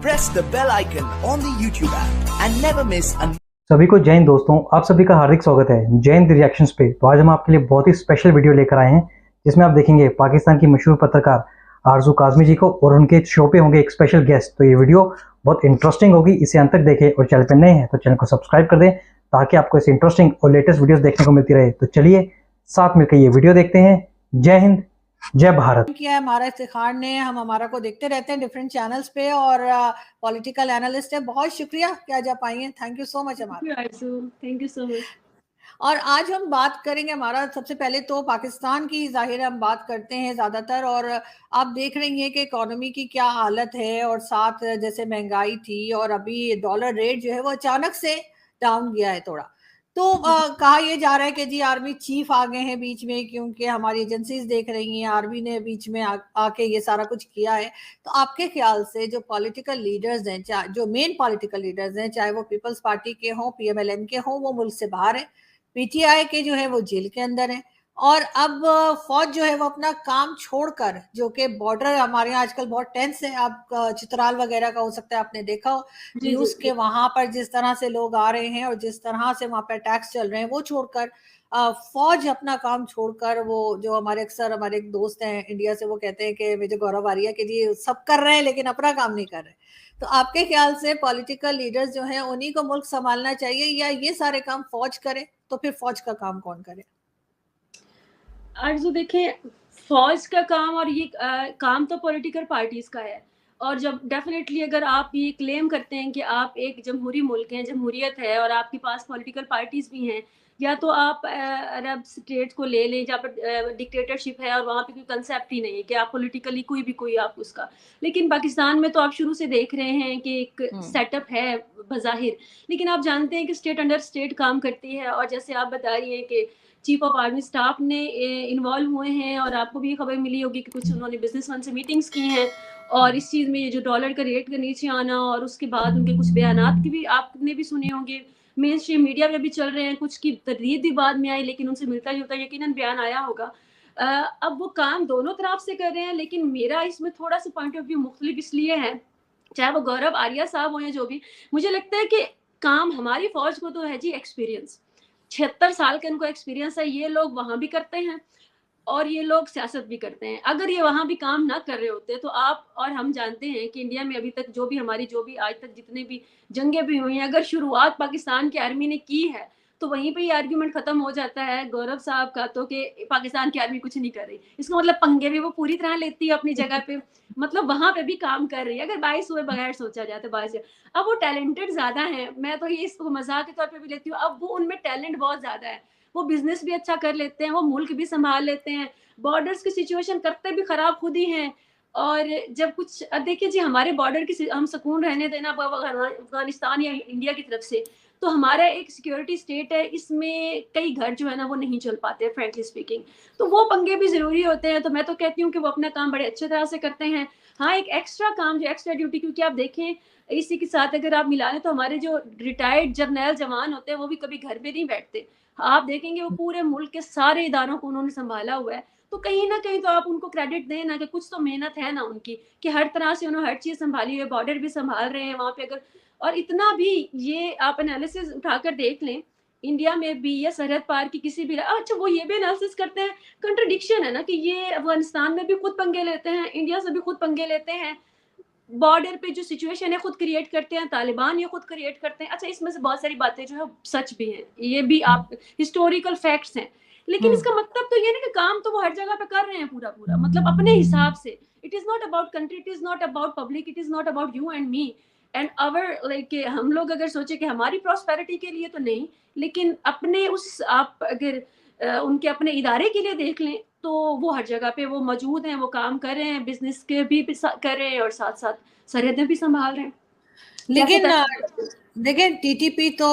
press the bell icon on the YouTube app and never miss a सभी को जय हिंद दोस्तों, आप सभी का हार्दिक स्वागत है जय हिंद रिएक्शंस पे। तो आज हम आपके लिए बहुत ही स्पेशल वीडियो लेकर आए हैं जिसमें आप देखेंगे पाकिस्तान की मशहूर पत्रकार आरजू काज़मी जी को और उनके शो पे होंगे एक स्पेशल गेस्ट। तो ये वीडियो बहुत इंटरेस्टिंग होगी, इसे अंत तक देखें और चैनल पर नए हैं तो चैनल को सब्सक्राइब कर दें ताकि आपको ऐसे इंटरेस्टिंग और लेटेस्ट वीडियोस देखने को मिलती रहे। तो चलिए साथ मिलकर ये वीडियो देखते हैं। जय हिंद, जय भारत। किया है हमारा इफ्तिखार ने, हम हमारा को देखते रहते हैं डिफरेंट चैनल्स पे और पॉलिटिकल एनालिस्ट है। बहुत शुक्रिया कि आज आप आई हैं, थैंक यू सो मच हमारा। Thank you so much. और आज हम बात करेंगे, हमारा सबसे पहले तो पाकिस्तान की जाहिर हम बात करते हैं ज़्यादातर, और आप देख रही हैं कि इकोनॉमी की क्या हालत है और साथ जैसे महंगाई थी और अभी डॉलर रेट जो है वो अचानक से डाउन गया है थोड़ा। तो कहा यह जा रहा है कि जी आर्मी चीफ आ गए हैं बीच में, क्योंकि हमारी एजेंसीज देख रही हैं आर्मी ने बीच में आके ये सारा कुछ किया है। तो आपके ख्याल से जो पॉलिटिकल लीडर्स हैं, चाहे जो मेन पॉलिटिकल लीडर्स हैं, चाहे वो पीपल्स पार्टी के हों, पीएमएलएन के हों, वो मुल्क से बाहर है, पीटीआई के जो है वो जेल के अंदर है, और अब फौज जो है वो अपना काम छोड़कर, जो कि बॉर्डर हमारे यहाँ आजकल बहुत टेंस है, आप चित्राल वगैरह का हो सकता है आपने देखा हो न्यूज के, वहां पर जिस तरह से लोग आ रहे हैं और जिस तरह से वहां पर अटैक्स चल रहे हैं, वो छोड़कर फौज अपना काम छोड़कर, वो जो हमारे अक्सर हमारे एक दोस्त हैं इंडिया से, वो कहते हैं कि मुझे गौरव आ रही है कि जी सब कर रहे हैं लेकिन अपना काम नहीं कर रहे। तो आपके ख्याल से पॉलिटिकल लीडर्स जो हैं उन्हीं को मुल्क संभालना चाहिए या ये सारे काम फौज करे? तो फिर फौज का काम कौन करे? आरज़ू देखें, फौज का काम और ये काम तो पॉलिटिकल पार्टीज का है। और जब डेफिनेटली अगर आप ये क्लेम करते हैं कि आप एक जमहूरी मुल्क हैं, जमहूरियत है और आपके पास पॉलिटिकल पार्टीज भी हैं, या तो आप अरब स्टेट को ले लें जहाँ पर डिक्टेटरशिप है और वहाँ पे कोई कंसेप्ट ही नहीं है कि आप पॉलिटिकली कोई आप उसका। लेकिन पाकिस्तान में तो आप शुरू से देख रहे हैं कि एक सेटअप है बज़ाहिर, लेकिन आप जानते हैं कि स्टेट अंडर स्टेट काम करती है। और जैसे आप बता रही हैं कि चीफ ऑफ आर्मी स्टाफ ने इन्वॉल्व हुए हैं, और आपको भी खबर मिली होगी कि कुछ उन्होंने बिजनेसमैन से मीटिंग्स की हैं, और इस चीज़ में ये जो डॉलर का रेट का नीचे आना और उसके बाद उनके कुछ बयानात की भी आपने भी सुने होंगे, मेन स्ट्रीम मीडिया में भी चल रहे हैं, कुछ की तरदीद भी बाद में आई लेकिन उनसे मिलता जुलता यकीनन बयान आया होगा। अब वो काम दोनों तरफ से कर रहे हैं, लेकिन मेरा इसमें थोड़ा सा पॉइंट ऑफ व्यू मुख्तलिफ इसलिए है, चाहे वो गौरव आर्या साहब हो या जो भी, मुझे लगता है कि काम हमारी फौज को तो है जी एक्सपीरियंस, 76 साल का इनको एक्सपीरियंस है, ये लोग वहां भी करते हैं और ये लोग सियासत भी करते हैं। अगर ये वहां भी काम ना कर रहे होते तो आप और हम जानते हैं कि इंडिया में अभी तक जो भी आज तक जितने भी जंगें भी हुई हैं, अगर शुरुआत पाकिस्तान की आर्मी ने की है तो वहीं पे ये आर्ग्यूमेंट खत्म हो जाता है गौरव साहब का, तो कि पाकिस्तान की आर्मी कुछ नहीं कर रही, इसका मतलब पंगे भी वो पूरी तरह लेती है अपनी जगह पे, मतलब वहां पे भी काम कर रही है अगर 22 हुए बगैर सोचा जाए तो 22। अब वो टैलेंटेड ज्यादा है, मैं तो ये इसको मजाक के तौर पे भी लेती हूँ, अब वो उनमें टैलेंट बहुत ज्यादा है, वो बिजनेस भी अच्छा कर लेते हैं, वो मुल्क भी संभाल लेते हैं, बॉर्डर्स की सिचुएशन करते भी खराब खुद ही हैं। और जब कुछ देखिए जी, हमारे बॉर्डर की हम सुकून रहने देना अफगानिस्तान या इंडिया की तरफ से, तो हमारा एक सिक्योरिटी स्टेट है, इसमें कई घर जो है ना वो नहीं चल पाते फ्रेंकली स्पीकिंग, तो वो पंगे भी जरूरी होते हैं। तो मैं तो कहती हूँ कि वो अपना काम बड़े अच्छे तरह से करते हैं। हाँ, एक एक्स्ट्रा काम जो एक्स्ट्रा ड्यूटी, क्योंकि आप देखें इसी के साथ अगर आप मिला लें तो हमारे जो रिटायर्ड जर्नल जवान होते हैं वो भी कभी घर पे नहीं बैठते, आप देखेंगे वो पूरे मुल्क के सारे इदारों को उन्होंने संभाला हुआ है। तो कहीं ना कहीं तो आप उनको क्रेडिट दें ना, कि कुछ तो मेहनत है ना उनकी, कि हर तरह से उन्होंने हर चीज संभाली हुई, बॉर्डर भी संभाल रहे हैं वहां पे। अगर और इतना भी ये आप एनालिसिस उठाकर देख लें, इंडिया में भी या सरहद पार की किसी भी, अच्छा वो ये भी एनालिसिस करते हैं, कंट्रडिक्शन है ना कि ये अफगानिस्तान में भी खुद पंगे लेते हैं, इंडिया से भी खुद पंगे लेते हैं, बॉर्डर पे जो सिचुएशन है खुद क्रिएट करते हैं, तालिबान ये खुद क्रिएट करते हैं। अच्छा, इसमें से बहुत सारी बातें जो है सच भी हैं, ये भी आप हिस्टोरिकल फैक्ट्स हैं, लेकिन इसका मतलब तो ये नहीं कि काम तो वो हर जगह पे कर रहे हैं पूरा पूरा, मतलब अपने हिसाब से। It is not about country, it is not about public, it is not about you and me and our, like हम लोग अगर सोचे कि हमारी प्रॉस्पेरिटी के लिए तो नहीं, लेकिन अपने उस आप अगर उनके अपने इदारे के लिए देख लें तो वो हर जगह पे वो मौजूद हैं, वो काम कर रहे हैं, बिजनेस के भी कर रहे हैं और साथ साथ सरहदें भी संभाल रहे हैं। लेकिन देखिए, टीटीपी तो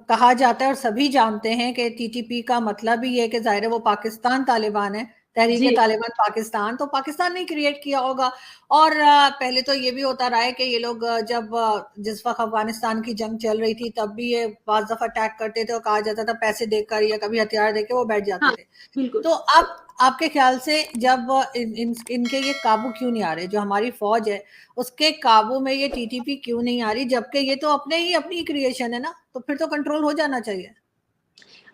कहा जाता है और सभी जानते हैं कि टीटीपी का मतलब ही है कि जाहिर है वो पाकिस्तान तालिबान है, तहरीक जी तालिबान पाकिस्तान, तो पाकिस्तान ने क्रिएट किया होगा। और पहले तो ये भी होता रहा है कि ये लोग जब जिस वक्त अफगानिस्तान की जंग चल रही थी तब भी ये बाज दफा अटैक करते थे और कहा जाता था पैसे देकर या कभी हथियार देकर वो बैठ जाते हाँ थे। बिल्कुल। तो अब आपके ख्याल से जब इनके ये काबू क्यों नहीं आ रहे, जो हमारी फौज है उसके काबू में ये टीटीपी क्यों नहीं आ रही, जबकि ये तो अपनी क्रिएशन है ना, तो फिर तो कंट्रोल हो जाना चाहिए।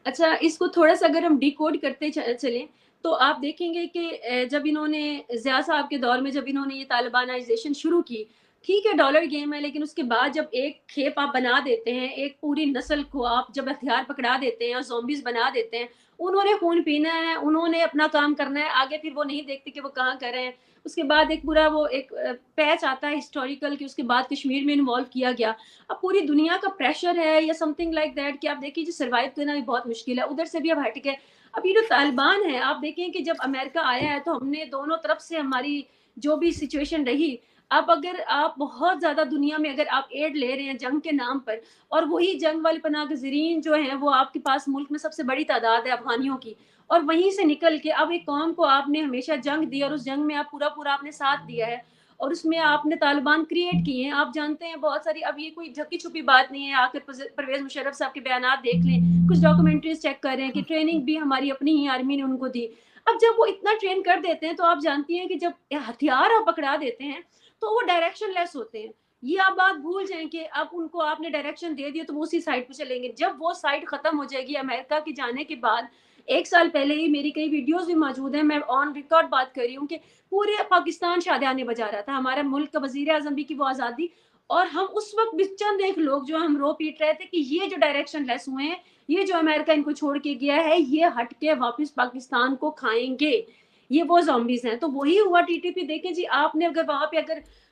अच्छा, इसको थोड़ा-सा अगर हम डिकोड करते चलें, तो आप देखेंगे कि जब इन्होंने ज़िया साहब के दौर में जब इन्होंने ये तालिबानाइज़ेशन शुरू की, ठीक है डॉलर गेम है, लेकिन उसके बाद जब एक खेप आप बना देते हैं, एक पूरी नस्ल को आप जब हथियार पकड़ा देते हैं और ज़ॉम्बीज़ बना देते हैं, उन्होंने खून पीना है, उन्होंने अपना काम करना है, आगे फिर वो नहीं देखते कि वो कहाँ कर रहे हैं। उसके बाद एक पूरा वो एक पैच आता है हिस्टोरिकल कि उसके बाद कश्मीर में इन्वॉल्व किया गया। अब पूरी दुनिया का प्रेशर है या समथिंग लाइक दैट कि आप देखिए जो सर्वाइव करना भी बहुत मुश्किल है, उधर से भी अब हट के अब ये जो तालिबान है आप देखें कि जब अमेरिका आया है तो हमने दोनों तरफ से हमारी जो भी सिचुएशन रही, अब अगर आप बहुत ज्यादा दुनिया में अगर आप एड ले रहे हैं जंग के नाम पर और वही जंग वाले पनाहगज़ीरीन जो हैं वो आपके पास मुल्क में सबसे बड़ी तादाद है अफगानियों की, और वहीं से निकल के अब एक कौम को आपने हमेशा जंग दी और उस जंग में आप पूरा पूरा आपने साथ दिया है और उसमें आपने तालिबान क्रिएट किए हैं। आप जानते हैं बहुत सारी, अब ये कोई ढकी छुपी बात नहीं है, आकर परवेज मुशर्रफ साहब के बयान देख लें, कुछ डॉक्यूमेंट्रीज चेक कर रहे हैं कि ट्रेनिंग भी हमारी अपनी ही आर्मी ने उनको दी। अब जब वो इतना ट्रेन कर देते हैं तो आप जानती हैं कि जब हथियार आप पकड़ा देते हैं तो वो डायरेक्शन लेस होते हैं। ये आप बात भूल जाएं कि अब उनको आपने डायरेक्शन दे दिया तो वो उसी साइड पे चलेंगे। जब वो साइड खत्म हो जाएगी अमेरिका के जाने के बाद, 1 साल पहले ही मेरी कई वीडियोस भी मौजूद हैं, मैं ऑन रिकॉर्ड बात कर रही हूँ कि पूरे पाकिस्तान शादियाने बजा रहा था, हमारा मुल्क का वजीर आजम भी की वो आज़ादी, और हम उस वक्त भी चंद एक लोग जो हम रो पीट रहे थे कि ये जो डायरेक्शन लेस हुए हैं, ये जो अमेरिका इनको छोड़ के गया है, ये हट के वापस पाकिस्तान को खाएंगे, ये वो ज़ॉम्बीज़ हैं। तो वही हुआ टीटीपी। देखें जी, आपने अगर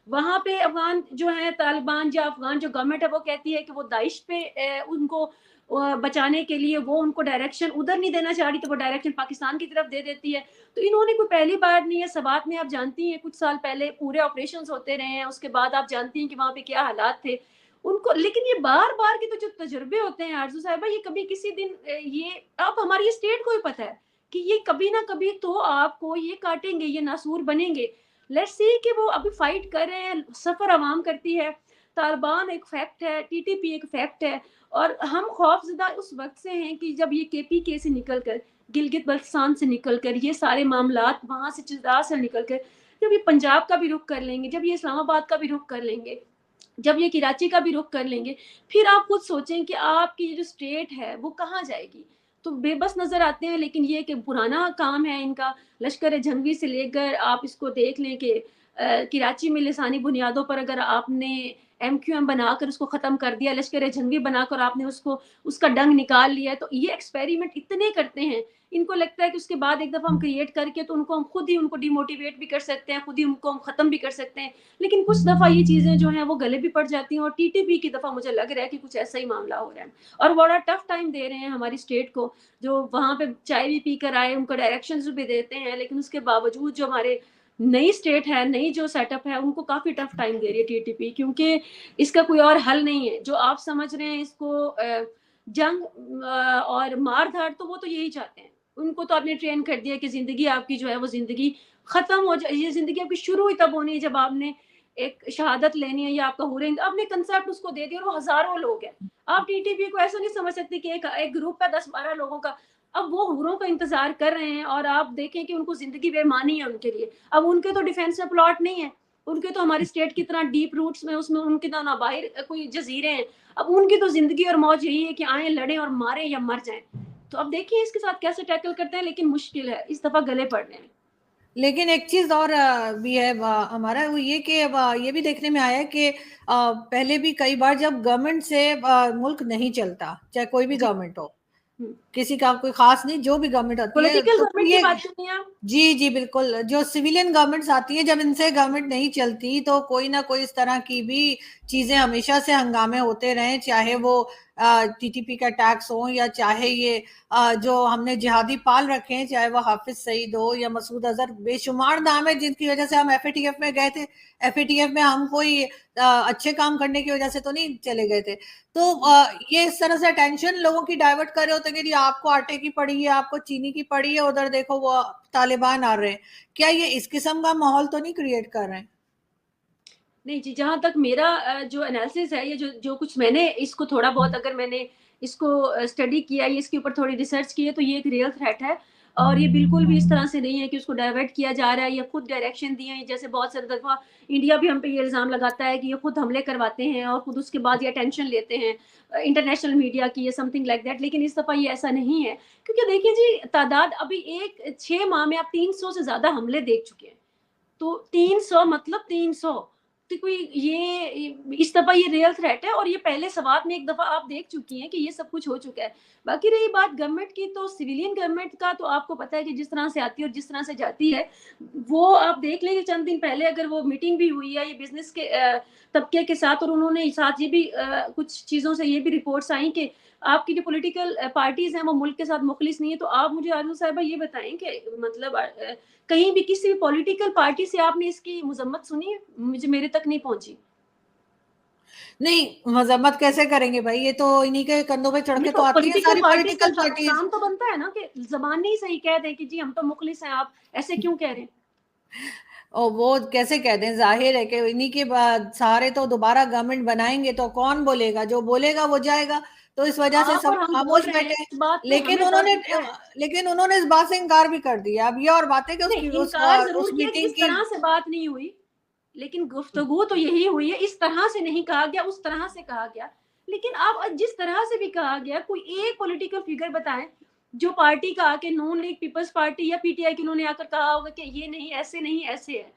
वहाँ पे अफगान जो है तालिबान या अफगान जो गवर्नमेंट है वो कहती है कि वो दाइश पे उनको बचाने के लिए वो उनको डायरेक्शन उधर नहीं देना चाह रही, तो वो डायरेक्शन पाकिस्तान की तरफ दे देती है। तो इन्होंने कोई पहली बार नहीं है, सवात में आप जानती हैं कुछ साल पहले पूरे ऑपरेशंस होते रहे हैं, उसके बाद आप जानती हैं कि वहाँ पे क्या हालात थे उनको। लेकिन ये बार बार के तो जो तजुर्बे होते हैं आरजू साहिबा, ये कभी किसी दिन ये अब हमारी स्टेट को ही पता है कि ये कभी ना कभी तो आपको ये काटेंगे, ये नासूर बनेंगे। लेट्स सी कि वो अभी फाइट कर रहे हैं, सफर आवाम करती है, तालिबान एक फैक्ट है, टीटीपी एक फैक्ट है, और हम खौफजदा उस वक्त से हैं कि जब ये केपीके से निकलकर, गिलगित बल्तिस्तान से निकलकर, ये सारे मामलात वहाँ से चिज़दार से निकलकर जब ये पंजाब का भी रुख कर लेंगे, जब ये इस्लामाबाद का भी रुख कर लेंगे, जब ये कराची का भी रुख कर लेंगे, फिर आप खुद सोचें कि आपकी जो स्टेट है वो कहाँ जाएगी। तो बेबस नजर आते हैं, लेकिन ये कि पुराना काम है इनका। लश्कर जंगवी से लेकर आप इसको देख लें कि कराची में लिसानी बुनियादों पर अगर आपने MQM बनाकर उसको ख़त्म कर दिया, लश्कर जंगी बनाकर आपने उसको उसका डंग निकाल लिया है, तो ये एक्सपेरिमेंट इतने करते हैं, इनको लगता है कि उसके बाद एक दफ़ा हम क्रिएट करके तो उनको हम खुद ही उनको डिमोटिवेट भी कर सकते हैं, खुद ही उनको हम ख़त्म भी कर सकते हैं। लेकिन कुछ दफ़ा ये चीज़ें जो हैं वो गले भी पड़ जाती हैं, और टीटीपी की दफ़ा मुझे लग रहा है कि कुछ ऐसा ही मामला हो रहा है और बड़ा टफ टाइम दे रहे हैं हमारी स्टेट को, जो वहाँ पे चाय भी पी कर आए, उनको डायरेक्शंस भी देते हैं, लेकिन उसके बावजूद जो हमारे नई स्टेट है, नई जो सेटअप है, उनको काफ़ी टफ टाइम दे रही है टीटीपी, क्योंकि इसका कोई और हल नहीं है। जो आप समझ रहे हैं इसको जंग और मार धाड़, तो वो तो यही चाहते हैं। उनको तो आपने ट्रेन कर दिया कि ज़िंदगी आपकी जो है वो ज़िंदगी ख़त्म हो जाए, ये ज़िंदगी आपकी शुरू ही तब होनी है जब आपने एक शहादत लेनी है या आपका हुरे, आपने कंसेप्ट उसको दे दिया और वो हज़ारों लोग हैं। आप टीटीपी को ऐसा नहीं समझ सकते कि एक ग्रुप है 10-12 लोगों का। अब वो हुरों का इंतज़ार कर रहे हैं और आप देखें कि उनको ज़िंदगी बेईमानी है उनके लिए। अब उनके तो डिफेंस में प्लॉट नहीं है, उनके तो हमारी स्टेट की तरह डीप रूट्स में उसमें उनके तो ना बाहर कोई जजीरे हैं। अब उनकी तो ज़िंदगी और मौज यही है कि आएँ, लड़ें और मारें या मर जाएँ। तो अब देखिए इसके साथ कैसे टैकल करते हैं, लेकिन मुश्किल है, इस दफ़ा गले पड़ रहे हैं। लेकिन एक चीज और भी है हमारा, वो ये कि ये भी देखने में आया है कि पहले भी कई बार जब गवर्नमेंट से मुल्क नहीं चलता, चाहे कोई भी जी। गवर्नमेंट हो, हुँ। किसी का कोई खास नहीं, जो भी गवर्नमेंट होती है, पॉलिटिकल तो फिर गवर्नमेंट की ये बात कर रही हैं आप? जी जी बिल्कुल, जो सिविलियन गवर्नमेंट्स आती हैं, जब इनसे गवर्नमेंट नहीं चलती तो कोई ना कोई इस तरह की भी चीजें हमेशा से हंगामे होते रहे, चाहे वो टीटीपी का टैक्स हो या चाहे ये जो हमने जिहादी पाल रखे हैं, चाहे वो हाफिज सईद हो या मसूद अजहर, बेशुमार नाम है जिनकी वजह से हम एफएटीएफ में गए थे। एफएटीएफ में हम कोई अच्छे काम करने की वजह से तो नहीं चले गए थे। तो ये इस तरह से अटेंशन लोगों की डाइवर्ट कर रहे होते हैं कि आपको आटे की पड़ी है, आपको चीनी की पड़ी है, उधर देखो वो तालिबान आ रहे हैं। क्या ये इस किस्म का माहौल तो नहीं क्रिएट कर रहे हैं? नहीं जी, जहाँ तक मेरा जो एनालिसिस है, ये जो कुछ मैंने इसको थोड़ा बहुत अगर मैंने इसको स्टडी किया, ये इसके ऊपर थोड़ी रिसर्च की है, तो ये एक रियल थ्रेट है और ये बिल्कुल भी इस तरह से नहीं है कि उसको डाइवर्ट किया जा रहा है या खुद डायरेक्शन दिए हैं। जैसे बहुत सारी दफ़ा इंडिया भी हम पे ये इल्ज़ाम लगाता है कि ये खुद हमले करवाते हैं और खुद उसके बाद ये अटेंशन लेते हैं इंटरनेशनल मीडिया की या समथिंग लाइक दैट, लेकिन इस दफ़ा ये ऐसा नहीं है। क्योंकि देखिए जी, तादाद अभी 6 माह में आप 300 से ज़्यादा हमले देख चुके हैं। तो 300 मतलब 300, तो कोई ये इस दफ़ा ये रियल थ्रेट है और ये पहले सवात में एक दफ़ा आप देख चुकी हैं कि ये सब कुछ हो चुका है। बाकी रही बात गवर्नमेंट की, तो सिविलियन गवर्नमेंट का तो आपको पता है कि जिस तरह से आती है और जिस तरह से जाती है, वो आप देख लेंगे चंद दिन पहले अगर वो मीटिंग भी हुई है ये बिज़नेस के तबके के साथ, और उन्होंने साथ ये भी कुछ चीज़ों से ये भी रिपोर्ट्स आई कि आपकी जो पॉलिटिकल पार्टीज़ हैं वो मुल्क के साथ मुखलिस नहीं है। तो आप मुझे आरज़ू साहिबा ये बताएँ कि मतलब कहीं भी किसी भी पॉलिटिकल पार्टी से आपने इसकी मजम्मत सुनी है? मेरे तक नहीं पहुंची। नहीं, मजम्मत कैसे करेंगे भाई, ये तो इन्हीं के कंधों पे चढ़ के तो आती है सारी पॉलिटिकल पार्टीज। काम तो बनता है ना कि जबान नहीं सही कह दे कि जी हम तो मुखलिस हैं, आप ऐसे क्यों कह रहे हैं? और वो कैसे कह दें, जाहिर है कि इन्हीं के बाद सारे तो दोबारा गवर्नमेंट बनाएंगे तो कौन बोलेगा, जो बोलेगा वो जाएगा। तो इस वजह से सब खामोश बैठे हैं। लेकिन उन्होंने इस बात से इनकार भी कर दिया। अब ये और बातें कि उस मीटिंग की तरह से बात नहीं हुई, लेकिन गुफ्तगू तो यही हुई है। इस तरह से नहीं कहा गया, उस तरह से कहा गया। लेकिन आप जिस तरह से भी कहा गया, कोई एक पॉलिटिकल फिगर बताएं जो पार्टी का आके नॉन लीग पीपल्स पार्टी या पीटीआई की उन्होंने आकर कहा होगा कि ये नहीं ऐसे नहीं ऐसे है,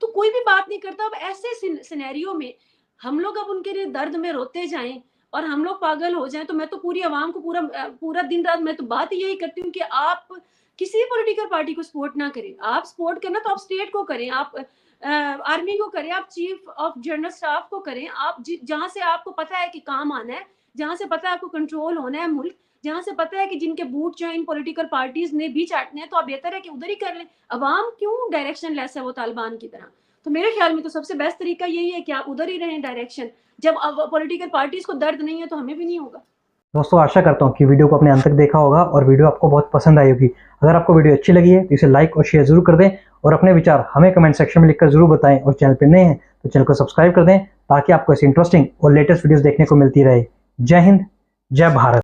तो कोई भी बात नहीं करता। अब ऐसे सिनेरियो में हम लोग अब उनके लिए दर्द में रोते जाएं और हम लोग पागल हो जाएं, तो मैं तो पूरी आवाम को पूरा दिन रात मैं तो बात यही करती हूँ कि आप किसी भी पॉलिटिकल पार्टी को सपोर्ट ना करें। आप सपोर्ट करना तो आप स्टेट को करें, आप आर्मी को करें, आप चीफ ऑफ जनरल स्टाफ को करें, आप जहां से आपको पता है कि काम आना है, जहां से पता है आपको कंट्रोल होना है मुल्क, जहां से पता है कि जिनके बूट जो इन पॉलिटिकल पार्टीज ने भी चाटने हैं, तो आप बेहतर है कि उधर ही कर लें। अवाम क्यों डायरेक्शन लेस है वो तालिबान की तरह? तो मेरे ख्याल में तो सबसे बेस्ट तरीका यही है कि आप उधर ही रहें डायरेक्शन। जब पॉलिटिकल पार्टीज को दर्द नहीं है तो हमें भी नहीं होगा। दोस्तों, आशा करता हूँ कि वीडियो को अपने अंत तक देखा होगा और वीडियो आपको बहुत पसंद आई होगी। अगर आपको वीडियो अच्छी लगी है तो इसे लाइक और शेयर जरूर कर दें और अपने विचार हमें कमेंट सेक्शन में लिखकर जरूर बताएं। और चैनल पर नए हैं तो चैनल को सब्सक्राइब कर दें ताकि आपको ऐसी इंटरेस्टिंग और लेटेस्ट वीडियोस देखने को मिलती रहे। जय हिंद, जय भारत।